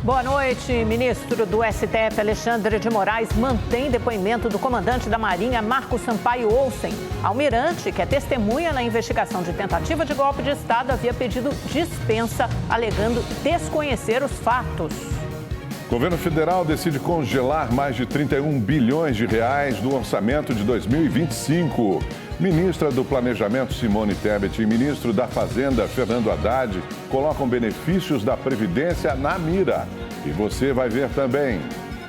Boa noite. Ministro do STF, Alexandre de Moraes, mantém depoimento do comandante da Marinha, Marco Sampaio Olsen. Almirante, que é testemunha na investigação de tentativa de golpe de Estado, havia pedido dispensa, alegando desconhecer os fatos. O governo federal decide congelar mais de 31 bilhões de reais do orçamento de 2025. Ministra do Planejamento, Simone Tebet, e ministro da Fazenda, Fernando Haddad, colocam benefícios da Previdência na mira. E você vai ver também.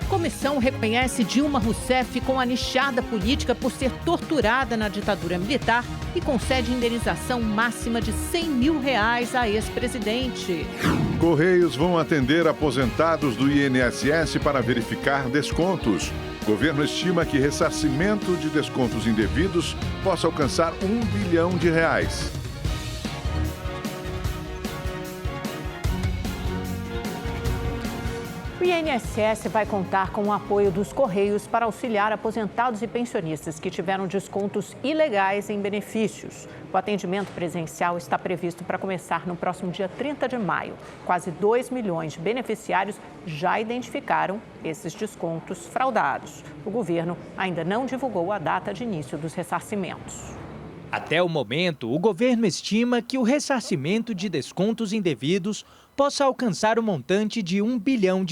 Comissão reconhece Dilma Rousseff com a nichada política por ser torturada na ditadura militar e concede indenização máxima de R$100 mil à ex-presidente. Correios vão atender aposentados do INSS para verificar descontos. O governo estima que ressarcimento de descontos indevidos possa alcançar R$1 bilhão. O INSS vai contar com o apoio dos Correios para auxiliar aposentados e pensionistas que tiveram descontos ilegais em benefícios. O atendimento presencial está previsto para começar no próximo dia 30 de maio. Quase 2 milhões de beneficiários já identificaram esses descontos fraudados. O governo ainda não divulgou a data de início dos ressarcimentos. Até o momento, o governo estima que o ressarcimento de descontos indevidos possa alcançar o montante de R$1 bilhão.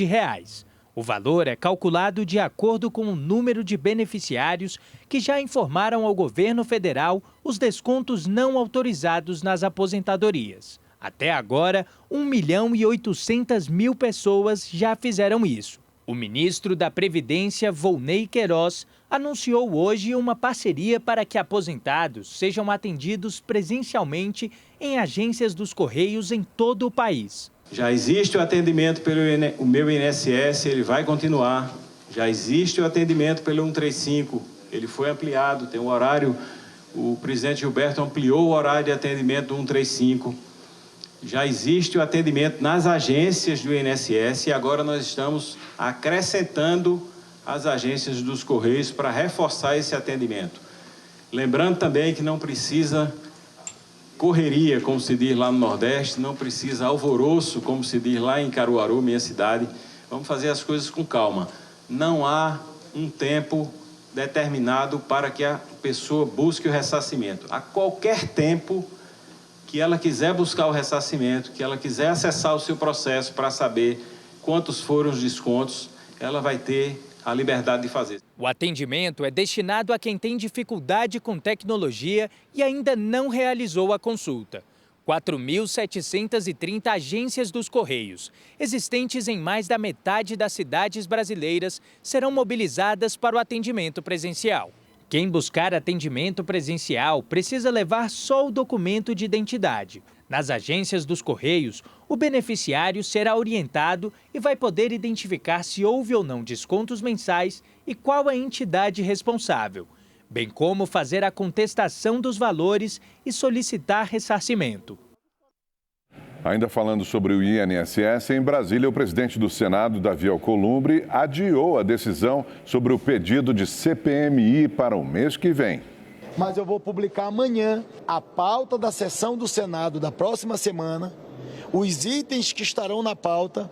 O valor é calculado de acordo com o número de beneficiários que já informaram ao governo federal os descontos não autorizados nas aposentadorias. Até agora, 1.800.000 pessoas já fizeram isso. O ministro da Previdência, Volney Queiroz, anunciou hoje uma parceria para que aposentados sejam atendidos presencialmente em agências dos Correios em todo o país. Já existe o atendimento pelo meu INSS, ele vai continuar. Já existe o atendimento pelo 135, ele foi ampliado, tem um horário, o presidente Gilberto ampliou o horário de atendimento do 135. Já existe o atendimento nas agências do INSS e agora nós estamos acrescentando as agências dos Correios para reforçar esse atendimento. Lembrando também que não precisa correria, como se diz lá no Nordeste, não precisa alvoroço, como se diz lá em Caruaru, minha cidade. Vamos fazer as coisas com calma. Não há um tempo determinado para que a pessoa busque o ressarcimento. A qualquer tempo que ela quiser buscar o ressarcimento, que ela quiser acessar o seu processo para saber quantos foram os descontos, ela vai ter a liberdade de fazer. O atendimento é destinado a quem tem dificuldade com tecnologia e ainda não realizou a consulta. 4.730 agências dos Correios, existentes em mais da metade das cidades brasileiras, serão mobilizadas para o atendimento presencial. Quem buscar atendimento presencial precisa levar só o documento de identidade. Nas agências dos Correios, o beneficiário será orientado e vai poder identificar se houve ou não descontos mensais e qual a entidade responsável, bem como fazer a contestação dos valores e solicitar ressarcimento. Ainda falando sobre o INSS, em Brasília, o presidente do Senado, Davi Alcolumbre, adiou a decisão sobre o pedido de CPMI para o mês que vem. Mas eu vou publicar amanhã a pauta da sessão do Senado da próxima semana, os itens que estarão na pauta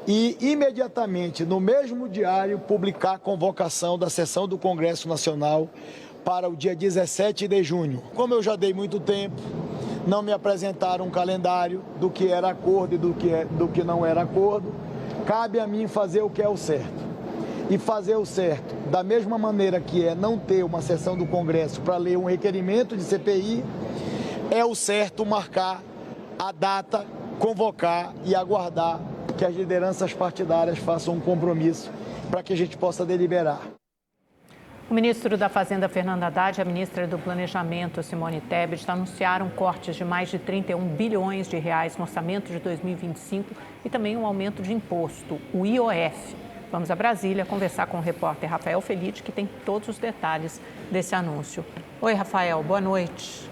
e imediatamente, no mesmo diário, publicar a convocação da sessão do Congresso Nacional para o dia 17 de junho. Como eu já dei muito tempo, não me apresentaram um calendário do que era acordo e do que não era acordo, cabe a mim fazer o que é o certo. E fazer o certo, da mesma maneira que é não ter uma sessão do Congresso para ler um requerimento de CPI, é o certo marcar a data, convocar e aguardar que as lideranças partidárias façam um compromisso para que a gente possa deliberar. O ministro da Fazenda, Fernando Haddad, e a ministra do Planejamento, Simone Tebet, anunciaram cortes de mais de 31 bilhões de reais no orçamento de 2025 e também um aumento de imposto, o IOF. Vamos a Brasília conversar com o repórter Rafael Felite, que tem todos os detalhes desse anúncio. Oi, Rafael, boa noite.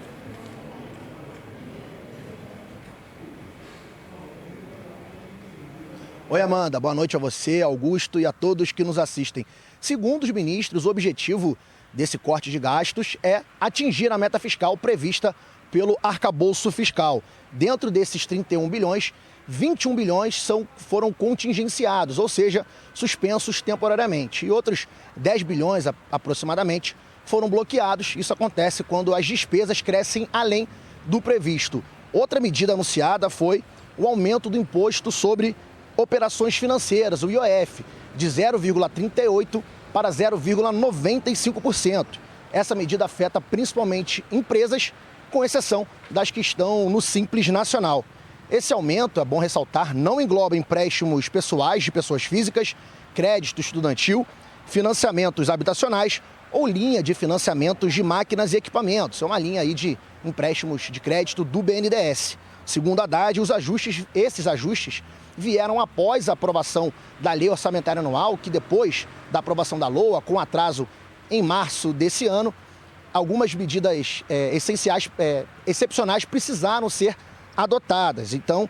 Oi, Amanda, boa noite a você, Augusto e a todos que nos assistem. Segundo os ministros, o objetivo desse corte de gastos é atingir a meta fiscal prevista pelo arcabouço fiscal. Dentro desses 31 bilhões, 21 bilhões foram contingenciados, ou seja, suspensos temporariamente. E outros 10 bilhões aproximadamente foram bloqueados. Isso acontece quando as despesas crescem além do previsto. Outra medida anunciada foi o aumento do imposto sobre operações financeiras, o IOF, de 0,38% para 0,95%. Essa medida afeta principalmente empresas, com exceção das que estão no Simples Nacional. Esse aumento, é bom ressaltar, não engloba empréstimos pessoais de pessoas físicas, crédito estudantil, financiamentos habitacionais ou linha de financiamentos de máquinas e equipamentos. É uma linha aí de empréstimos de crédito do BNDES. Segundo a Haddad, esses ajustes vieram após a aprovação da Lei Orçamentária Anual, que depois da aprovação da LOA, com atraso em março desse ano, algumas medidas excepcionais precisaram ser adotadas. Então,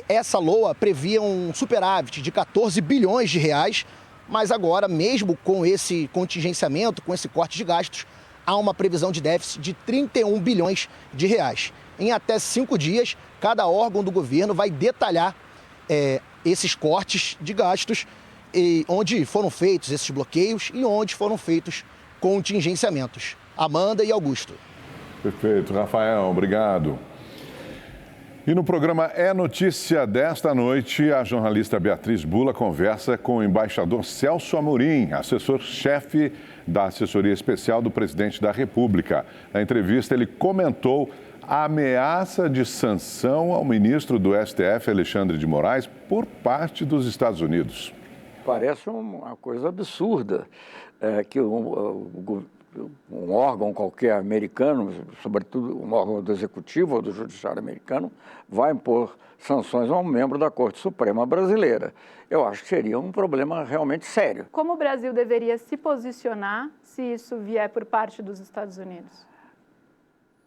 essa LOA previa um superávit de 14 bilhões de reais, mas agora, mesmo com esse contingenciamento, com esse corte de gastos, há uma previsão de déficit de 31 bilhões de reais. Em até 5 dias, cada órgão do governo vai detalhar esses cortes de gastos, e onde foram feitos esses bloqueios e onde foram feitos contingenciamentos. Amanda e Augusto. Perfeito, Rafael, obrigado. E no programa É Notícia desta noite, a jornalista Beatriz Bula conversa com o embaixador Celso Amorim, assessor-chefe da assessoria especial do presidente da República. Na entrevista, ele comentou a ameaça de sanção ao ministro do STF, Alexandre de Moraes, por parte dos Estados Unidos. Parece uma coisa absurda que um órgão qualquer americano, sobretudo um órgão do executivo ou do judiciário americano, vai impor sanções a um membro da Corte Suprema brasileira. Eu acho que seria um problema realmente sério. Como o Brasil deveria se posicionar se isso vier por parte dos Estados Unidos?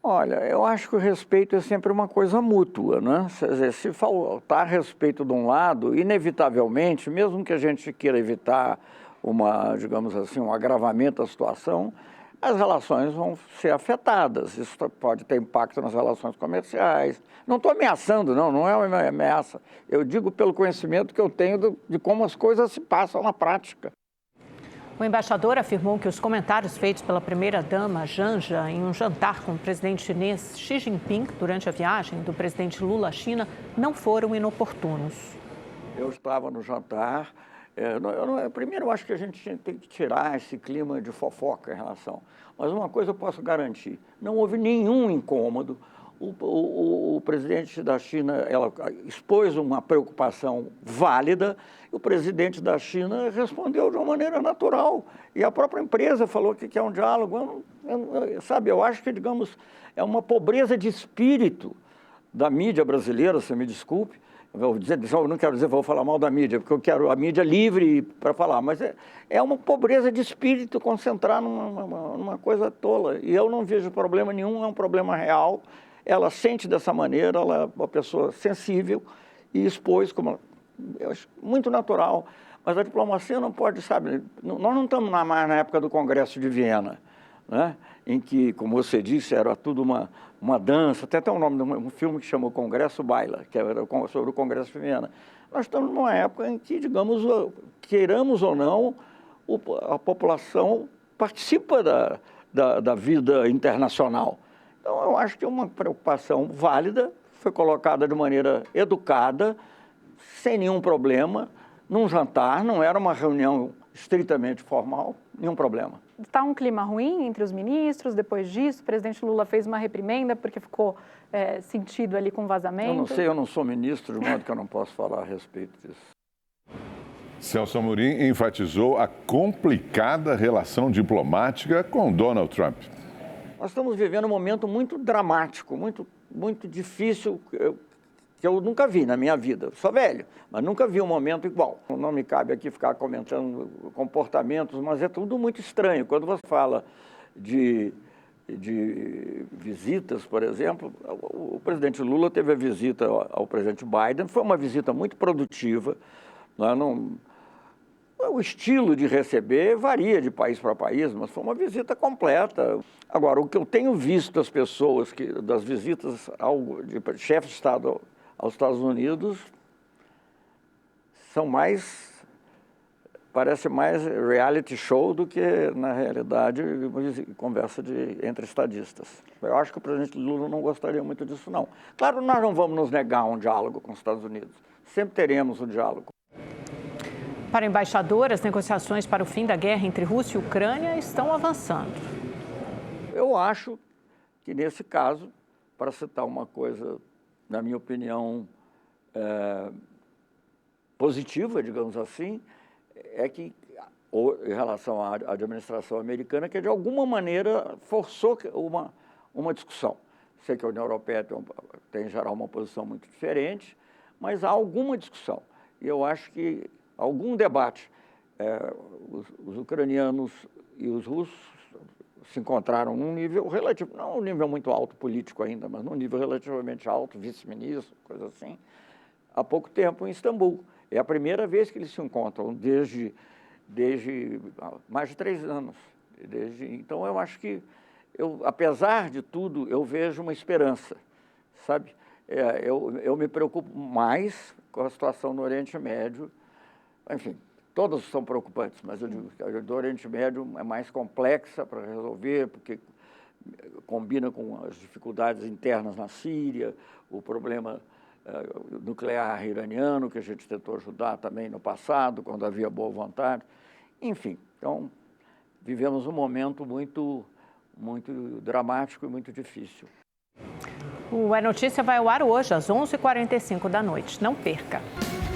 Olha, eu acho que o respeito é sempre uma coisa mútua, né? Se faltar respeito de um lado, inevitavelmente, mesmo que a gente queira evitar digamos assim, um agravamento da situação, as relações vão ser afetadas. Isso pode ter impacto nas relações comerciais. Não estou ameaçando, não é uma ameaça. Eu digo pelo conhecimento que eu tenho de como as coisas se passam na prática. O embaixador afirmou que os comentários feitos pela primeira-dama Janja em um jantar com o presidente chinês Xi Jinping durante a viagem do presidente Lula à China não foram inoportunos. Eu estava no jantar. Primeiro, eu acho que a gente tem que tirar esse clima de fofoca em relação. Mas uma coisa eu posso garantir, não houve nenhum incômodo. O presidente da China ela expôs uma preocupação válida, e o presidente da China respondeu de uma maneira natural. E a própria empresa falou que quer um diálogo. Eu acho que, digamos, é uma pobreza de espírito da mídia brasileira, você me desculpe. Eu não quero dizer que vou falar mal da mídia, porque eu quero a mídia livre para falar, mas é uma pobreza de espírito concentrar numa coisa tola. E eu não vejo problema nenhum, é um problema real. Ela sente dessa maneira, ela é uma pessoa sensível e expôs, como eu acho muito natural. Mas a diplomacia não pode, sabe, nós não estamos mais na época do Congresso de Viena, né? Em que, como você disse, era tudo uma dança, até tem um nome de um filme que chama Congresso Baila, que era sobre o Congresso de Viena. Nós estamos numa época em que, digamos, queiramos ou não, a população participa da vida internacional. Então, eu acho que é uma preocupação válida, foi colocada de maneira educada, sem nenhum problema, num jantar, não era uma reunião estritamente formal, nenhum problema. Está um clima ruim entre os ministros, depois disso, o presidente Lula fez uma reprimenda porque ficou sentido ali com vazamento. Eu não sei, eu não sou ministro, de modo que eu não posso falar a respeito disso. Celso Amorim enfatizou a complicada relação diplomática com Donald Trump. Nós estamos vivendo um momento muito dramático, muito difícil, que eu nunca vi na minha vida. Eu sou velho, mas nunca vi um momento igual. Não me cabe aqui ficar comentando comportamentos, mas é tudo muito estranho. Quando você fala de visitas, por exemplo, o presidente Lula teve a visita ao presidente Biden, foi uma visita muito produtiva. O estilo de receber varia de país para país, mas foi uma visita completa. Agora, o que eu tenho visto das pessoas, das visitas de chefe de Estado aos Estados Unidos, parece mais reality show do que, na realidade, conversa entre estadistas. Eu acho que o presidente Lula não gostaria muito disso, não. Claro, nós não vamos nos negar um diálogo com os Estados Unidos. Sempre teremos um diálogo. Para o embaixador, as negociações para o fim da guerra entre Rússia e Ucrânia estão avançando. Eu acho que, nesse caso, para citar uma coisa, na minha opinião, positiva, digamos assim, é que, em relação à administração americana, que de alguma maneira forçou uma discussão. Sei que a União Europeia tem, em geral, uma posição muito diferente, mas há alguma discussão. E eu acho que algum debate, os ucranianos e os russos se encontraram num nível relativo, não um nível muito alto político ainda, mas num nível relativamente alto, vice-ministro, coisa assim, há pouco tempo em Istambul. É a primeira vez que eles se encontram desde mais de 3 anos. Então, eu acho que, apesar de tudo, eu vejo uma esperança, sabe? Eu me preocupo mais com a situação no Oriente Médio. Enfim, todas são preocupantes, mas eu digo que a do Oriente Médio é mais complexa para resolver, porque combina com as dificuldades internas na Síria, o problema nuclear iraniano, que a gente tentou ajudar também no passado, quando havia boa vontade. Enfim, então, vivemos um momento muito dramático e muito difícil. O É Notícia vai ao ar hoje, às 11h45 da noite. Não perca!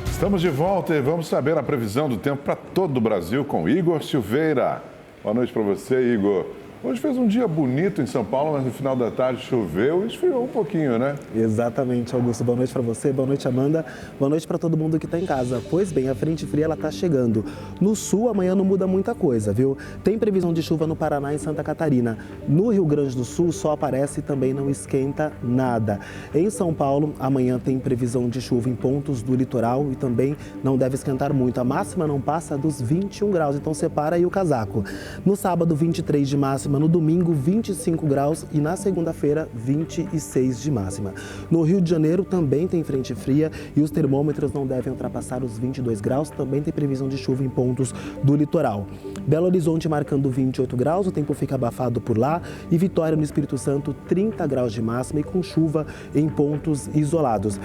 Estamos de volta e vamos saber a previsão do tempo para todo o Brasil com Igor Silveira. Boa noite para você, Igor. Hoje fez um dia bonito em São Paulo, mas no final da tarde choveu e esfriou um pouquinho, né? Exatamente, Augusto. Boa noite para você, boa noite, Amanda. Boa noite para todo mundo que está em casa. Pois bem, a frente fria ela está chegando. No sul, amanhã não muda muita coisa, viu? Tem previsão de chuva no Paraná e Santa Catarina. No Rio Grande do Sul, só aparece e também não esquenta nada. Em São Paulo, amanhã tem previsão de chuva em pontos do litoral e também não deve esquentar muito. A máxima não passa dos 21 graus, então separa aí o casaco. No sábado, 23 de máxima. No domingo, 25 graus e na segunda-feira, 26 de máxima. No Rio de Janeiro também tem frente fria e os termômetros não devem ultrapassar os 22 graus. Também tem previsão de chuva em pontos do litoral. Belo Horizonte marcando 28 graus, o tempo fica abafado por lá. E Vitória, no Espírito Santo, 30 graus de máxima e com chuva em pontos isolados.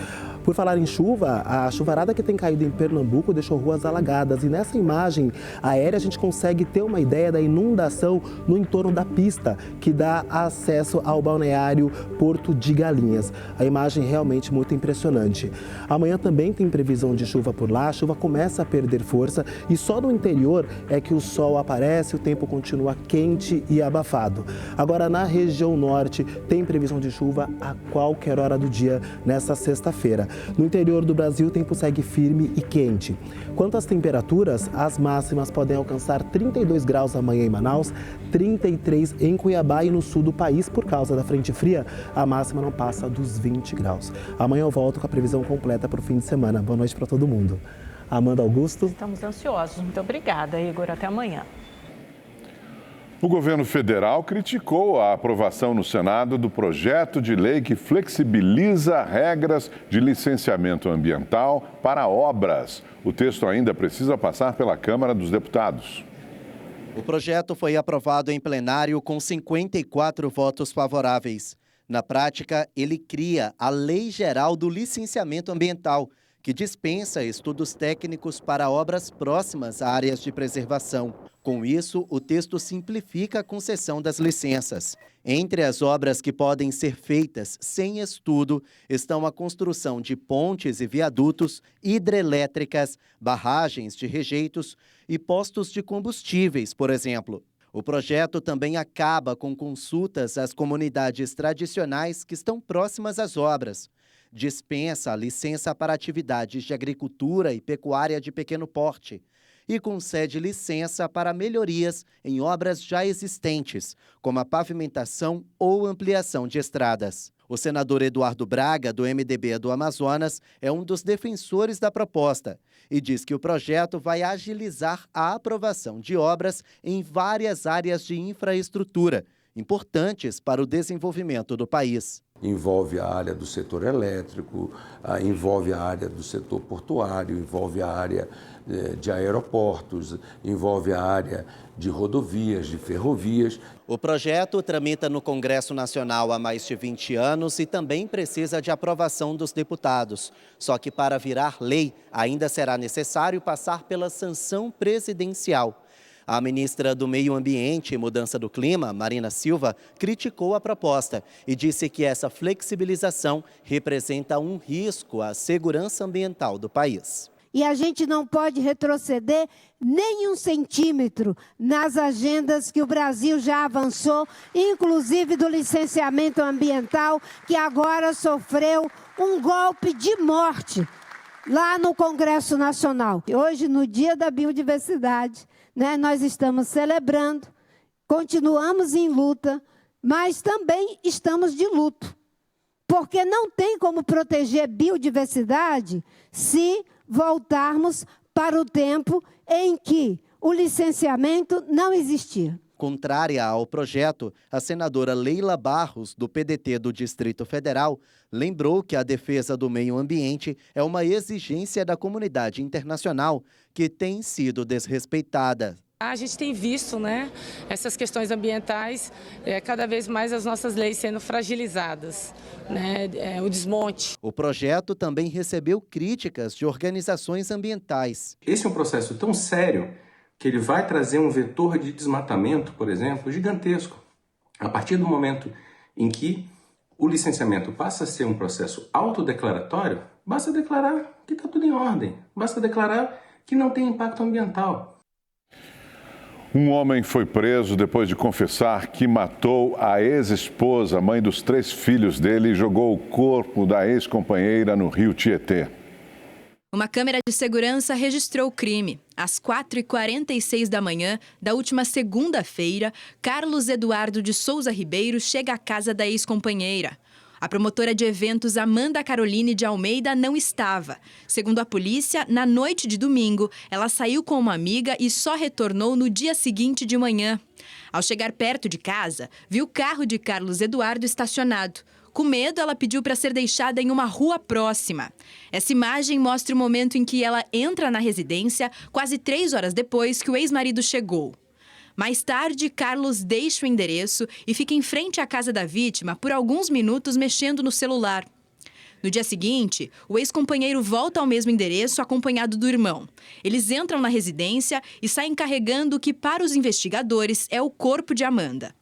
Por falar em chuva, a chuvarada que tem caído em Pernambuco deixou ruas alagadas. E nessa imagem aérea a gente consegue ter uma ideia da inundação no entorno da pista que dá acesso ao balneário Porto de Galinhas. A imagem realmente muito impressionante. Amanhã também tem previsão de chuva por lá, a chuva começa a perder força e só no interior é que o sol aparece, o tempo continua quente e abafado. Agora na região norte tem previsão de chuva a qualquer hora do dia nessa sexta-feira. No interior do Brasil, o tempo segue firme e quente. Quanto às temperaturas, as máximas podem alcançar 32 graus amanhã em Manaus, 33 em Cuiabá e no sul do país. Por causa da frente fria, a máxima não passa dos 20 graus. Amanhã eu volto com a previsão completa para o fim de semana. Boa noite para todo mundo. Amanda, Augusto. Estamos ansiosos. Muito obrigada, Igor. Até amanhã. O governo federal criticou a aprovação no Senado do projeto de lei que flexibiliza regras de licenciamento ambiental para obras. O texto ainda precisa passar pela Câmara dos Deputados. O projeto foi aprovado em plenário com 54 votos favoráveis. Na prática, ele cria a Lei Geral do Licenciamento Ambiental, que dispensa estudos técnicos para obras próximas a áreas de preservação. Com isso, o texto simplifica a concessão das licenças. Entre as obras que podem ser feitas sem estudo estão a construção de pontes e viadutos, hidrelétricas, barragens de rejeitos e postos de combustíveis, por exemplo. O projeto também acaba com consultas às comunidades tradicionais que estão próximas às obras. Dispensa a licença para atividades de agricultura e pecuária de pequeno porte e concede licença para melhorias em obras já existentes, como a pavimentação ou ampliação de estradas. O senador Eduardo Braga, do MDB do Amazonas, é um dos defensores da proposta e diz que o projeto vai agilizar a aprovação de obras em várias áreas de infraestrutura, importantes para o desenvolvimento do país. Envolve a área do setor elétrico, envolve a área do setor portuário, envolve a área de aeroportos, envolve a área de rodovias, de ferrovias. O projeto tramita no Congresso Nacional há mais de 20 anos e também precisa de aprovação dos deputados. Só que para virar lei, ainda será necessário passar pela sanção presidencial. A ministra do Meio Ambiente e Mudança do Clima, Marina Silva, criticou a proposta e disse que essa flexibilização representa um risco à segurança ambiental do país. E a gente não pode retroceder nem 1 centímetro nas agendas que o Brasil já avançou, inclusive do licenciamento ambiental, que agora sofreu um golpe de morte lá no Congresso Nacional. Hoje, no Dia da Biodiversidade, nós estamos celebrando, continuamos em luta, mas também estamos de luto, porque não tem como proteger biodiversidade se voltarmos para o tempo em que o licenciamento não existia. Contrária ao projeto, a senadora Leila Barros, do PDT do Distrito Federal, lembrou que a defesa do meio ambiente é uma exigência da comunidade internacional que tem sido desrespeitada. A gente tem visto, essas questões ambientais, cada vez mais as nossas leis sendo fragilizadas, o desmonte. O projeto também recebeu críticas de organizações ambientais. Esse é um processo tão sério que ele vai trazer um vetor de desmatamento, por exemplo, gigantesco. A partir do momento em que o licenciamento passa a ser um processo autodeclaratório, basta declarar que está tudo em ordem, basta declarar que não tem impacto ambiental. Um homem foi preso depois de confessar que matou a ex-esposa, mãe dos 3 filhos dele, e jogou o corpo da ex-companheira no rio Tietê. Uma câmera de segurança registrou o crime. Às 4h46 da manhã da última segunda-feira, Carlos Eduardo de Souza Ribeiro chega à casa da ex-companheira. A promotora de eventos Amanda Caroline de Almeida não estava. Segundo a polícia, na noite de domingo, ela saiu com uma amiga e só retornou no dia seguinte de manhã. Ao chegar perto de casa, viu o carro de Carlos Eduardo estacionado. Com medo, ela pediu para ser deixada em uma rua próxima. Essa imagem mostra o momento em que ela entra na residência, quase 3 horas depois que o ex-marido chegou. Mais tarde, Carlos deixa o endereço e fica em frente à casa da vítima por alguns minutos mexendo no celular. No dia seguinte, o ex-companheiro volta ao mesmo endereço acompanhado do irmão. Eles entram na residência e saem carregando o que, para os investigadores, é o corpo de Amanda.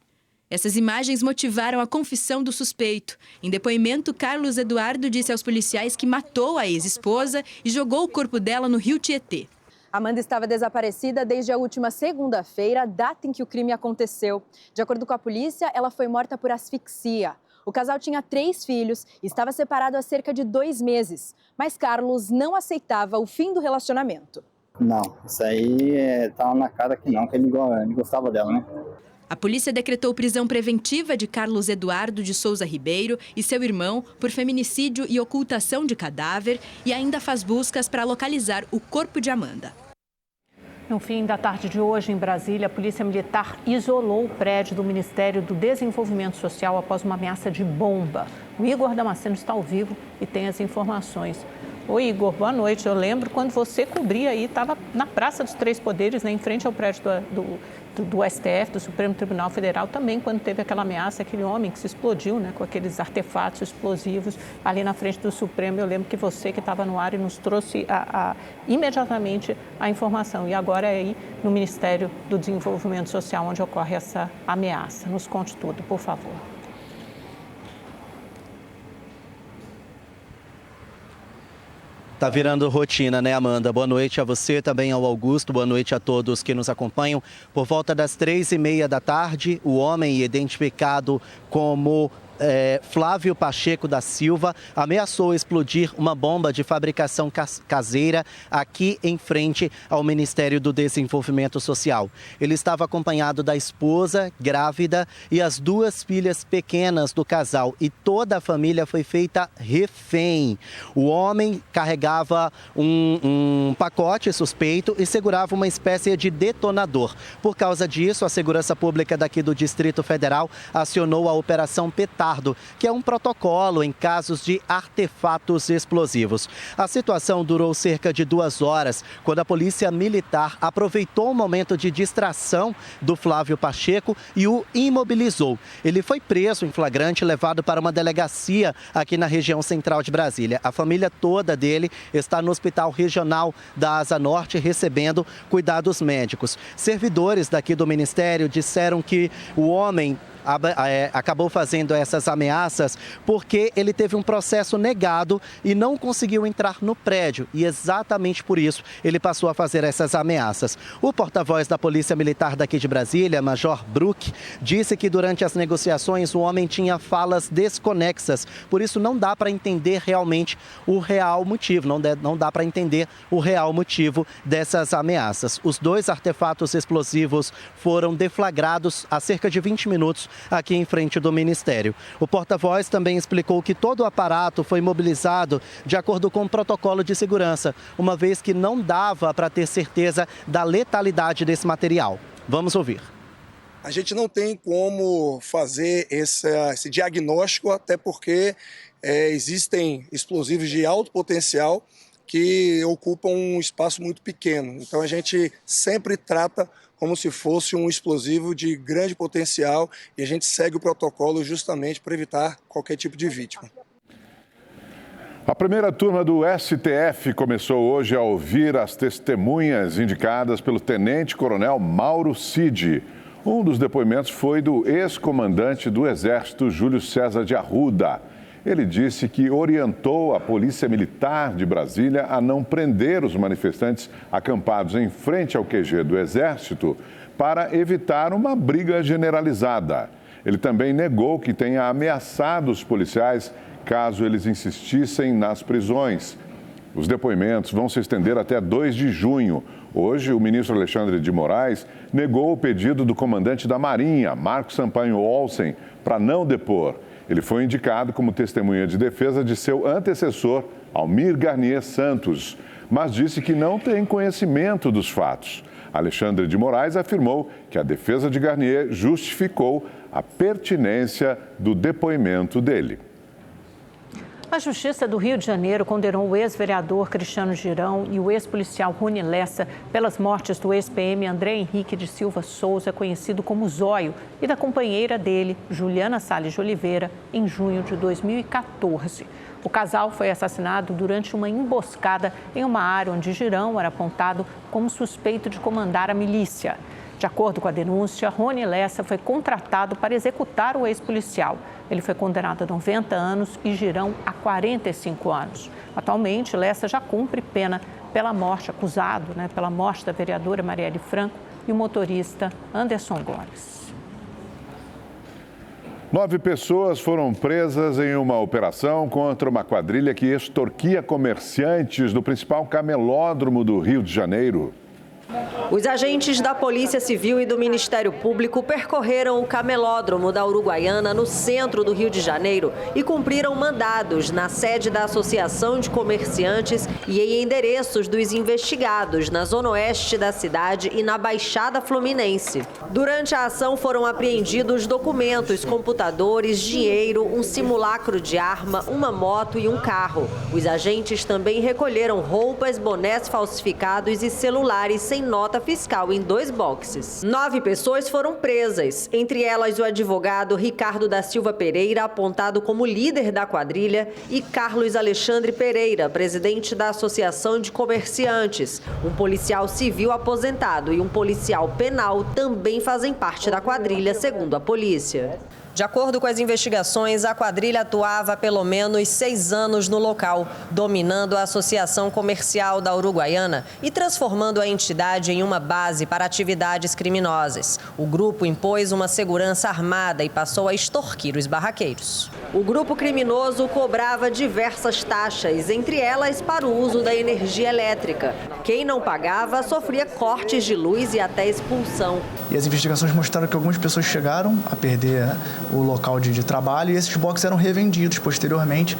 Essas imagens motivaram a confissão do suspeito. Em depoimento, Carlos Eduardo disse aos policiais que matou a ex-esposa e jogou o corpo dela no rio Tietê. Amanda estava desaparecida desde a última segunda-feira, data em que o crime aconteceu. De acordo com a polícia, ela foi morta por asfixia. O casal tinha 3 filhos e estava separado há cerca de 2 meses. Mas Carlos não aceitava o fim do relacionamento. Não, isso aí estava na cara que ele gostava dela, A polícia decretou prisão preventiva de Carlos Eduardo de Souza Ribeiro e seu irmão por feminicídio e ocultação de cadáver e ainda faz buscas para localizar o corpo de Amanda. No fim da tarde de hoje, em Brasília, a Polícia Militar isolou o prédio do Ministério do Desenvolvimento Social após uma ameaça de bomba. O Igor Damasceno está ao vivo e tem as informações. Oi, Igor, boa noite. Eu lembro quando você cobria aí, estava na Praça dos Três Poderes, em frente ao prédio do STF, do Supremo Tribunal Federal, também quando teve aquela ameaça, aquele homem que se explodiu, com aqueles artefatos explosivos ali na frente do Supremo. Eu lembro que você que estava no ar e nos trouxe imediatamente a informação. E agora é aí no Ministério do Desenvolvimento Social onde ocorre essa ameaça. Nos conte tudo, por favor. Tá virando rotina, né, Amanda? Boa noite a você, também ao Augusto, boa noite a todos que nos acompanham. Por volta das 3h30 da tarde, o homem identificado como Flávio Pacheco da Silva ameaçou explodir uma bomba de fabricação caseira aqui em frente ao Ministério do Desenvolvimento Social. Ele estava acompanhado da esposa, grávida, e as 2 filhas pequenas do casal, e toda a família foi feita refém. O homem carregava um pacote suspeito e segurava uma espécie de detonador. Por causa disso, a Segurança Pública daqui do Distrito Federal acionou a Operação Petal, petardo, que é um protocolo em casos de artefatos explosivos. A situação durou cerca de 2 horas, quando a polícia militar aproveitou o momento de distração do Flávio Pacheco e o imobilizou. Ele foi preso em flagrante e levado para uma delegacia aqui na região central de Brasília. A família toda dele está no Hospital Regional da Asa Norte recebendo cuidados médicos. Servidores daqui do Ministério disseram que o homem acabou fazendo essas ameaças porque ele teve um processo negado e não conseguiu entrar no prédio. E exatamente por isso ele passou a fazer essas ameaças. O porta-voz da Polícia Militar daqui de Brasília, Major Brook, disse que durante as negociações o homem tinha falas desconexas. Por isso não dá para entender realmente o real motivo, não dá para entender o real motivo dessas ameaças. Os 2 artefatos explosivos foram deflagrados há cerca de 20 minutos aqui em frente do Ministério. O porta-voz também explicou que todo o aparato foi mobilizado de acordo com o protocolo de segurança, uma vez que não dava para ter certeza da letalidade desse material. Vamos ouvir. A gente não tem como fazer esse diagnóstico, até porque existem explosivos de alto potencial que ocupam um espaço muito pequeno. Então a gente sempre trata como se fosse um explosivo de grande potencial e a gente segue o protocolo justamente para evitar qualquer tipo de vítima. A primeira turma do STF começou hoje a ouvir as testemunhas indicadas pelo tenente-coronel Mauro Cid. Um dos depoimentos foi do ex-comandante do Exército, Júlio César de Arruda. Ele disse que orientou a Polícia Militar de Brasília a não prender os manifestantes acampados em frente ao QG do Exército para evitar uma briga generalizada. Ele também negou que tenha ameaçado os policiais caso eles insistissem nas prisões. Os depoimentos vão se estender até 2 de junho. Hoje, o ministro Alexandre de Moraes negou o pedido do comandante da Marinha, Marco Sampaio Olsen, para não depor. Ele foi indicado como testemunha de defesa de seu antecessor, Almir Garnier Santos, mas disse que não tem conhecimento dos fatos. Alexandre de Moraes afirmou que a defesa de Garnier justificou a pertinência do depoimento dele. A Justiça do Rio de Janeiro condenou o ex-vereador Cristiano Girão e o ex-policial Rony Lessa pelas mortes do ex-PM André Henrique de Silva Souza, conhecido como Zóio, e da companheira dele, Juliana Salles de Oliveira, em junho de 2014. O casal foi assassinado durante uma emboscada em uma área onde Girão era apontado como suspeito de comandar a milícia. De acordo com a denúncia, Rony Lessa foi contratado para executar o ex-policial. Ele foi condenado a 90 anos e Girão a 45 anos. Atualmente, Lessa já cumpre pena pela morte, acusado, pela morte da vereadora Marielle Franco e o motorista Anderson Gomes. 9 pessoas foram presas em uma operação contra uma quadrilha que extorquia comerciantes do principal camelódromo do Rio de Janeiro. Os agentes da Polícia Civil e do Ministério Público percorreram o camelódromo da Uruguaiana, no centro do Rio de Janeiro, e cumpriram mandados na sede da Associação de Comerciantes e em endereços dos investigados na zona oeste da cidade e na Baixada Fluminense. Durante a ação foram apreendidos documentos, computadores, dinheiro, um simulacro de arma, uma moto e um carro. Os agentes também recolheram roupas, bonés falsificados e celulares sem nota fiscal em 2 boxes. 9 pessoas foram presas, entre elas o advogado Ricardo da Silva Pereira, apontado como líder da quadrilha, e Carlos Alexandre Pereira, presidente da Associação de Comerciantes. Um policial civil aposentado e um policial penal também fazem parte da quadrilha, segundo a polícia. De acordo com as investigações, a quadrilha atuava há pelo menos 6 anos no local, dominando a Associação Comercial da Uruguaiana e transformando a entidade em uma base para atividades criminosas. O grupo impôs uma segurança armada e passou a extorquir os barraqueiros. O grupo criminoso cobrava diversas taxas, entre elas para o uso da energia elétrica. Quem não pagava sofria cortes de luz e até expulsão. E as investigações mostraram que algumas pessoas chegaram a perder o local de trabalho e esses boxes eram revendidos posteriormente,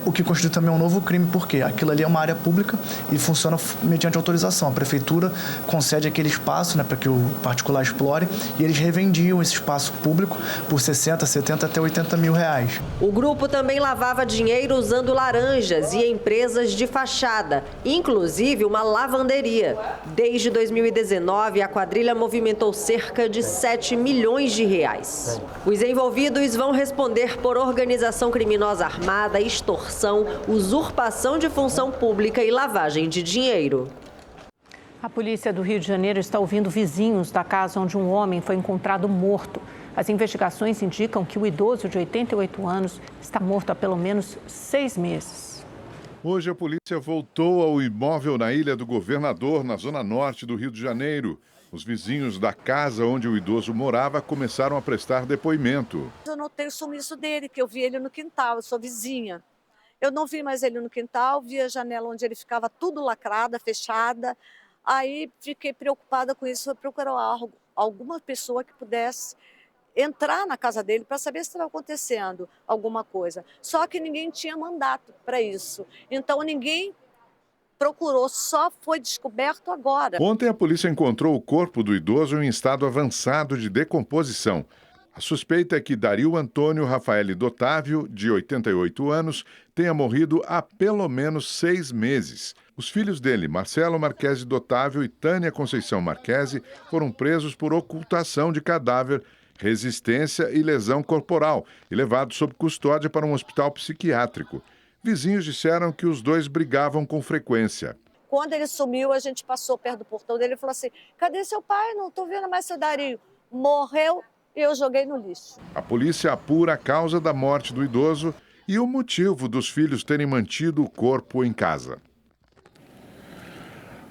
o que constitui também um novo crime, porque aquilo ali é uma área pública e funciona mediante autorização. A prefeitura concede aquele espaço, para que o particular explore, e eles revendiam esse espaço público por 60, 70 até 80 mil reais. O grupo também lavava dinheiro usando laranjas e empresas de fachada, inclusive uma lavanderia. Desde 2019, a quadrilha movimentou cerca de 7 milhões de reais. Os envolvidos vão responder por organização criminosa armada, extorsão, usurpação de função pública e lavagem de dinheiro. A polícia do Rio de Janeiro está ouvindo vizinhos da casa onde um homem foi encontrado morto. As investigações indicam que o idoso de 88 anos está morto há pelo menos 6 meses. Hoje a polícia voltou ao imóvel na Ilha do Governador, na zona norte do Rio de Janeiro. Os vizinhos da casa onde o idoso morava começaram a prestar depoimento. Eu notei o sumiço dele, que eu vi ele no quintal, eu sou vizinha. Eu não vi mais ele no quintal, vi a janela onde ele ficava tudo lacrada, fechada. Aí fiquei preocupada com isso, fui procurar alguma pessoa que pudesse entrar na casa dele para saber se estava acontecendo alguma coisa. Só que ninguém tinha mandato para isso. Então ninguém procurou, só foi descoberto agora. Ontem a polícia encontrou o corpo do idoso em estado avançado de decomposição. A suspeita é que Dario Antônio Rafael Dotávio, de 88 anos, tenha morrido há pelo menos 6 meses. Os filhos dele, Marcelo Marquese Dotávio e Tânia Conceição Marquese, foram presos por ocultação de cadáver, resistência e lesão corporal e levados sob custódia para um hospital psiquiátrico. Vizinhos disseram que os dois brigavam com frequência. Quando ele sumiu, a gente passou perto do portão dele e falou assim: cadê seu pai? Não estou vendo mais seu Dario. Morreu e eu joguei no lixo. A polícia apura a causa da morte do idoso e o motivo dos filhos terem mantido o corpo em casa.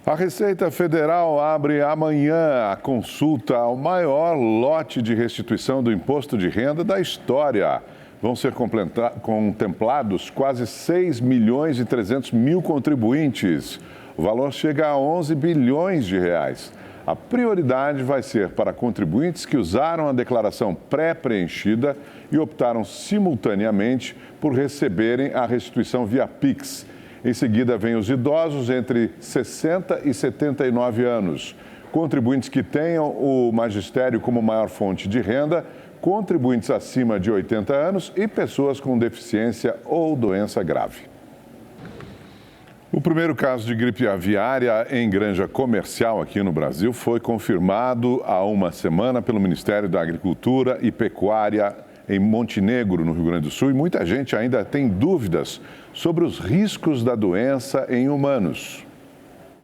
A Receita Federal abre amanhã a consulta ao maior lote de restituição do imposto de renda da história. Vão ser contemplados quase 6 milhões e 300 mil contribuintes. O valor chega a 11 bilhões de reais. A prioridade vai ser para contribuintes que usaram a declaração pré-preenchida e optaram simultaneamente por receberem a restituição via Pix. Em seguida, vem os idosos entre 60 e 79 anos, contribuintes que tenham o magistério como maior fonte de renda, contribuintes acima de 80 anos e pessoas com deficiência ou doença grave. O primeiro caso de gripe aviária em granja comercial aqui no Brasil foi confirmado há uma semana pelo Ministério da Agricultura e Pecuária em Montenegro, no Rio Grande do Sul, e muita gente ainda tem dúvidas sobre os riscos da doença em humanos.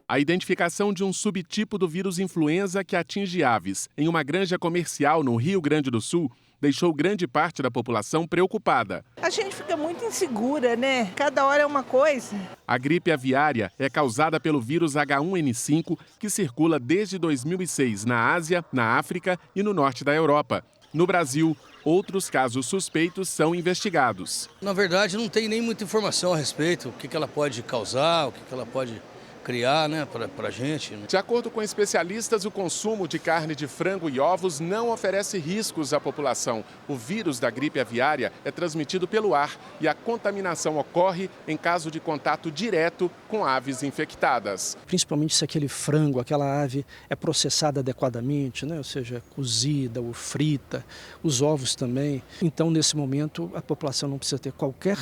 A identificação de um subtipo do vírus influenza que atinge aves em uma granja comercial no Rio Grande do Sul deixou grande parte da população preocupada. A gente fica muito insegura, né? Cada hora é uma coisa. A gripe aviária é causada pelo vírus H1N5, que circula desde 2006 na Ásia, na África e no norte da Europa. No Brasil, outros casos suspeitos são investigados. Na verdade, não tem nem muita informação a respeito, o que ela pode causar, o que ela pode criar, né, para a gente. De acordo com especialistas, o consumo de carne de frango e ovos não oferece riscos à população. O vírus da gripe aviária é transmitido pelo ar e a contaminação ocorre em caso de contato direto com aves infectadas. Principalmente se aquele frango, aquela ave é processada adequadamente, né, ou seja, cozida ou frita, os ovos também. Então, nesse momento, a população não precisa ter qualquer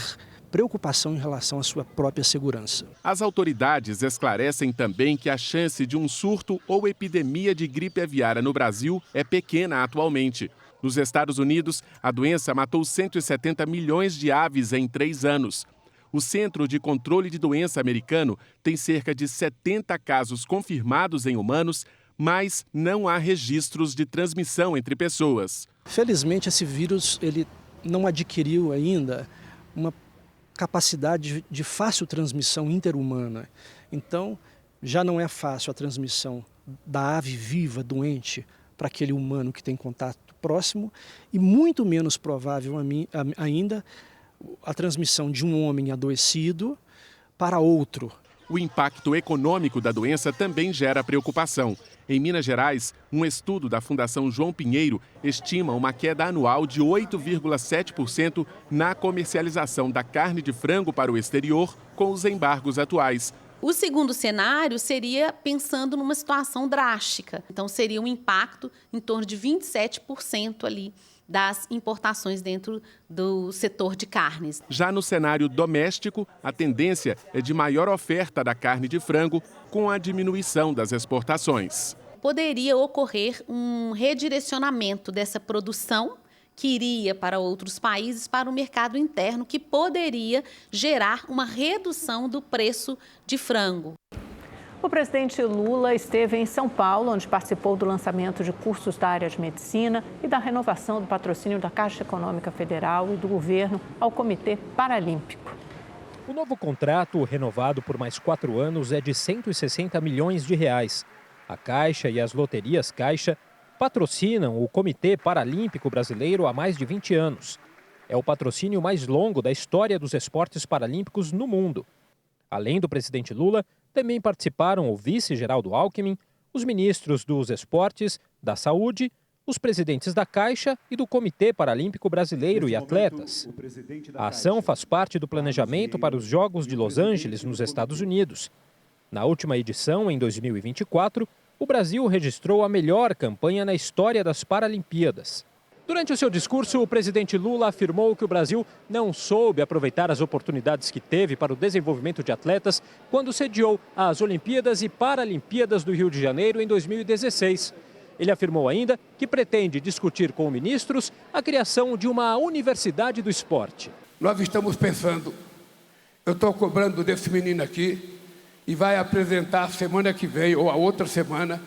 preocupação em relação à sua própria segurança. As autoridades esclarecem também que a chance de um surto ou epidemia de gripe aviária no Brasil é pequena atualmente. Nos Estados Unidos, a doença matou 170 milhões de aves em 3 anos. O Centro de Controle de Doença americano tem cerca de 70 casos confirmados em humanos, mas não há registros de transmissão entre pessoas. Felizmente, esse vírus ele não adquiriu ainda uma capacidade de fácil transmissão interhumana. Então, já não é fácil a transmissão da ave viva, doente, para aquele humano que tem contato próximo e muito menos provável ainda a transmissão de um homem adoecido para outro. O impacto econômico da doença também gera preocupação. Em Minas Gerais, um estudo da Fundação João Pinheiro estima uma queda anual de 8,7% na comercialização da carne de frango para o exterior com os embargos atuais. O segundo cenário seria pensando numa situação drástica. Então, seria um impacto em torno de 27% ali das importações dentro do setor de carnes. Já no cenário doméstico, a tendência é de maior oferta da carne de frango com a diminuição das exportações. Poderia ocorrer um redirecionamento dessa produção que iria para outros países, para o mercado interno, que poderia gerar uma redução do preço de frango. O presidente Lula esteve em São Paulo, onde participou do lançamento de cursos da área de medicina e da renovação do patrocínio da Caixa Econômica Federal e do governo ao Comitê Paralímpico. O novo contrato, renovado por mais 4 anos, é de R$ 160 milhões. A Caixa e as loterias Caixa patrocinam o Comitê Paralímpico Brasileiro há mais de 20 anos. É o patrocínio mais longo da história dos esportes paralímpicos no mundo. Além do presidente Lula, também participaram o vice Geraldo Alckmin, os ministros dos Esportes, da Saúde, os presidentes da Caixa e do Comitê Paralímpico Brasileiro e atletas. A ação faz parte do planejamento para os Jogos de Los Angeles, nos Estados Unidos. Na última edição, em 2024, o Brasil registrou a melhor campanha na história das Paralimpíadas. Durante o seu discurso, o presidente Lula afirmou que o Brasil não soube aproveitar as oportunidades que teve para o desenvolvimento de atletas quando sediou as Olimpíadas e Paralimpíadas do Rio de Janeiro em 2016. Ele afirmou ainda que pretende discutir com ministros a criação de uma universidade do esporte. Nós estamos pensando, eu estou cobrando desse menino aqui e vai apresentar semana que vem ou a outra semana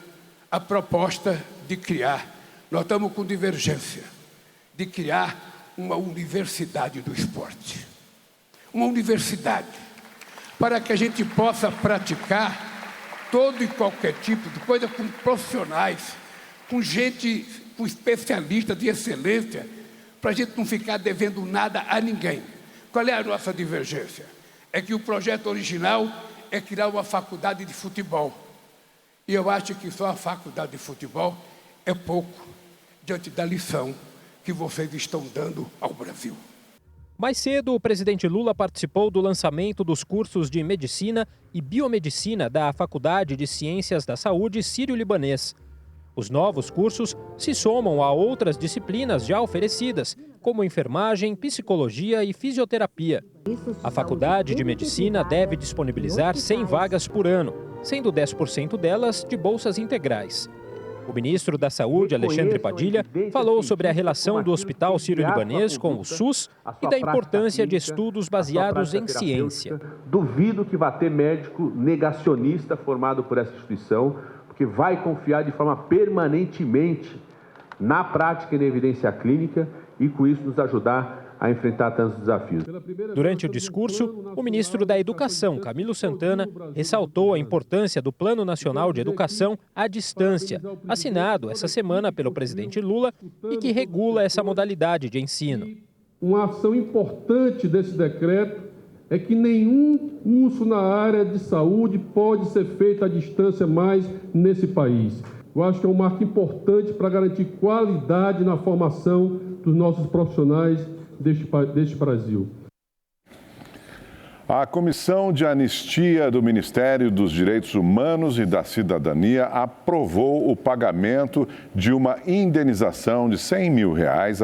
a proposta de criar. Nós estamos com divergência de criar uma universidade do esporte. Uma universidade para que a gente possa praticar todo e qualquer tipo de coisa com profissionais, com gente, com especialistas de excelência, para a gente não ficar devendo nada a ninguém. Qual é a nossa divergência? É que o projeto original é criar uma faculdade de futebol. E eu acho que só a faculdade de futebol é pouco diante da lição que vocês estão dando ao Brasil. Mais cedo, o presidente Lula participou do lançamento dos cursos de Medicina e Biomedicina da Faculdade de Ciências da Saúde Sírio-Libanês. Os novos cursos se somam a outras disciplinas já oferecidas, como enfermagem, psicologia e fisioterapia. A Faculdade de Medicina deve disponibilizar 100 vagas por ano, sendo 10% delas de bolsas integrais. O ministro da Saúde, Alexandre Padilha, falou sobre a relação do Hospital Sírio-Libanês com o SUS e da importância de estudos baseados em ciência. Duvido que vá ter médico negacionista formado por essa instituição, porque vai confiar de forma permanentemente na prática e na evidência clínica e, com isso, nos ajudar a enfrentar tantos desafios. Durante o discurso, o ministro da Educação, Camilo Santana, ressaltou a importância do Plano Nacional de Educação à Distância, assinado essa semana pelo presidente Lula e que regula essa modalidade de ensino. Uma ação importante desse decreto é que nenhum curso na área de saúde pode ser feito à distância mais nesse país. Eu acho que é um marco importante para garantir qualidade na formação dos nossos profissionais deste Brasil. A Comissão de Anistia do Ministério dos Direitos Humanos e da Cidadania aprovou o pagamento de uma indenização de R$100 mil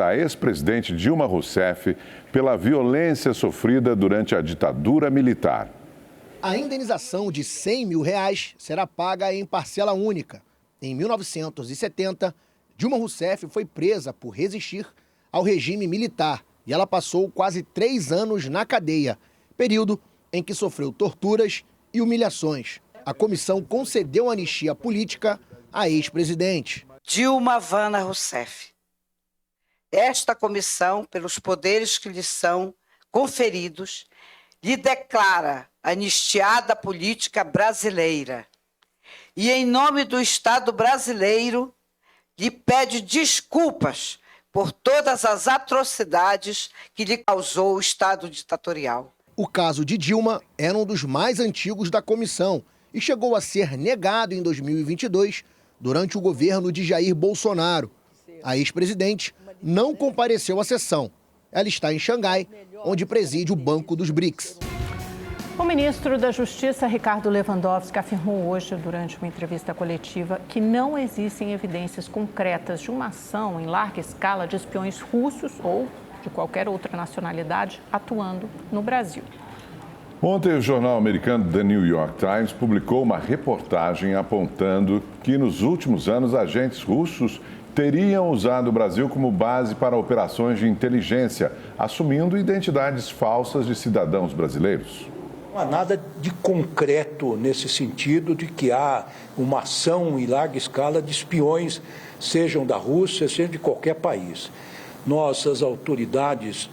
à ex-presidente Dilma Rousseff pela violência sofrida durante a ditadura militar. A indenização de R$100 mil será paga em parcela única. Em 1970, Dilma Rousseff foi presa por resistir ao regime militar e ela passou quase 3 anos na cadeia, período em que sofreu torturas e humilhações. A comissão concedeu anistia política à ex-presidente. Dilma Vana Rousseff. Esta comissão, pelos poderes que lhe são conferidos, lhe declara anistiada política brasileira e, em nome do Estado brasileiro, lhe pede desculpas por todas as atrocidades que lhe causou o Estado ditatorial. O caso de Dilma era um dos mais antigos da comissão e chegou a ser negado em 2022, durante o governo de Jair Bolsonaro. A ex-presidente não compareceu à sessão. Ela está em Xangai, onde preside o Banco dos BRICS. O ministro da Justiça, Ricardo Lewandowski, afirmou hoje, durante uma entrevista coletiva, que não existem evidências concretas de uma ação em larga escala de espiões russos ou de qualquer outra nacionalidade atuando no Brasil. Ontem, o jornal americano The New York Times publicou uma reportagem apontando que, nos últimos anos, agentes russos teriam usado o Brasil como base para operações de inteligência, assumindo identidades falsas de cidadãos brasileiros. Não há nada de concreto nesse sentido de que há uma ação em larga escala de espiões, sejam da Rússia, sejam de qualquer país. Nossas autoridades,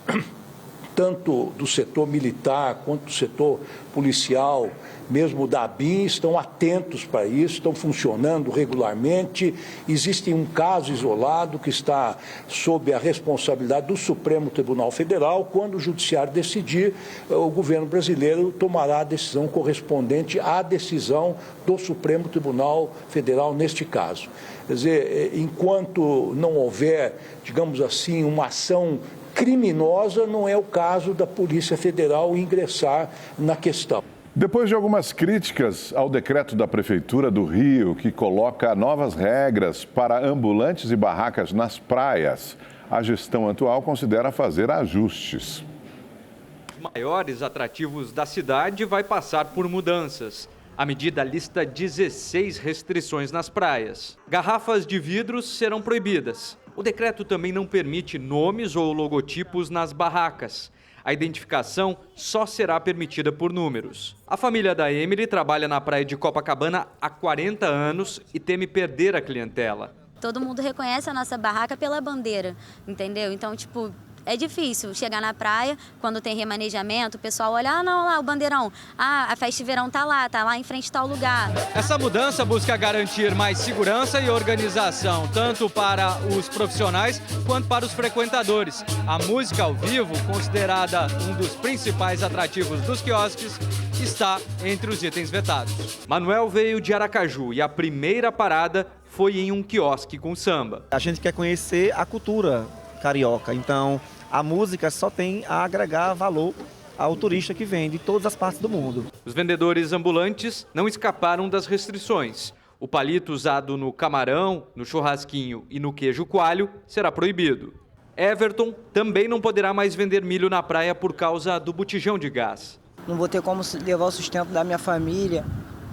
tanto do setor militar quanto do setor policial, mesmo da ABIN, estão atentos para isso, estão funcionando regularmente. Existe um caso isolado que está sob a responsabilidade do Supremo Tribunal Federal. Quando o Judiciário decidir, o governo brasileiro tomará a decisão correspondente à decisão do Supremo Tribunal Federal neste caso. Quer dizer, enquanto não houver, digamos assim, uma ação criminosa, não é o caso da Polícia Federal ingressar na questão. Depois de algumas críticas ao decreto da Prefeitura do Rio, que coloca novas regras para ambulantes e barracas nas praias, a gestão atual considera fazer ajustes. Os maiores atrativos da cidade vai passar por mudanças. A medida lista 16 restrições nas praias. Garrafas de vidros serão proibidas. O decreto também não permite nomes ou logotipos nas barracas. A identificação só será permitida por números. A família da Emily trabalha na praia de Copacabana há 40 anos e teme perder a clientela. Todo mundo reconhece a nossa barraca pela bandeira, entendeu? Então, é difícil chegar na praia, quando tem remanejamento, o pessoal olha, não, lá o bandeirão, a Festa Verão tá lá em frente tal lugar. Essa mudança busca garantir mais segurança e organização, tanto para os profissionais quanto para os frequentadores. A música ao vivo, considerada um dos principais atrativos dos quiosques, está entre os itens vetados. Manuel veio de Aracaju e a primeira parada foi em um quiosque com samba. A gente quer conhecer a cultura carioca, então a música só tem a agregar valor ao turista que vem de todas as partes do mundo. Os vendedores ambulantes não escaparam das restrições. O palito usado no camarão, no churrasquinho e no queijo coalho será proibido. Everton também não poderá mais vender milho na praia por causa do botijão de gás. Não vou ter como levar o sustento da minha família,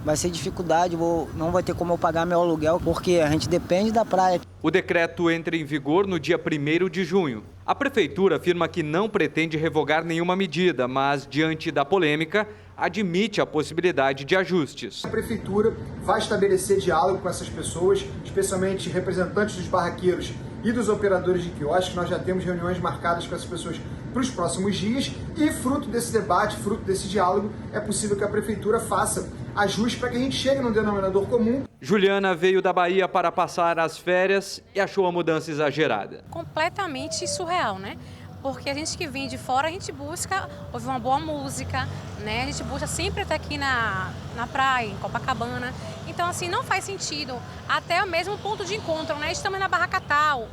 vai ser dificuldade, não vai ter como eu pagar meu aluguel, porque a gente depende da praia. O decreto entra em vigor no dia 1º de junho. A Prefeitura afirma que não pretende revogar nenhuma medida, mas, diante da polêmica, admite a possibilidade de ajustes. A Prefeitura vai estabelecer diálogo com essas pessoas, especialmente representantes dos barraqueiros e dos operadores de quiosques. Nós já temos reuniões marcadas com essas pessoas para os próximos dias e, fruto desse debate, fruto desse diálogo, é possível que a Prefeitura faça ajustes para que a gente chegue num denominador comum. Juliana veio da Bahia para passar as férias e achou a mudança exagerada. Completamente surreal, né? Porque a gente que vem de fora, a gente busca ouvir uma boa música, né? A gente busca sempre estar aqui na praia, em Copacabana. Então, assim, não faz sentido. Até o mesmo ponto de encontro, né? Estamos na Barraca Tal.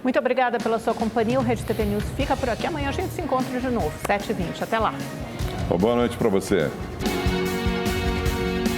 Muito obrigada pela sua companhia. O Rede TV News fica por aqui. Amanhã a gente se encontra de novo, 7h20. Até lá. Boa noite para você.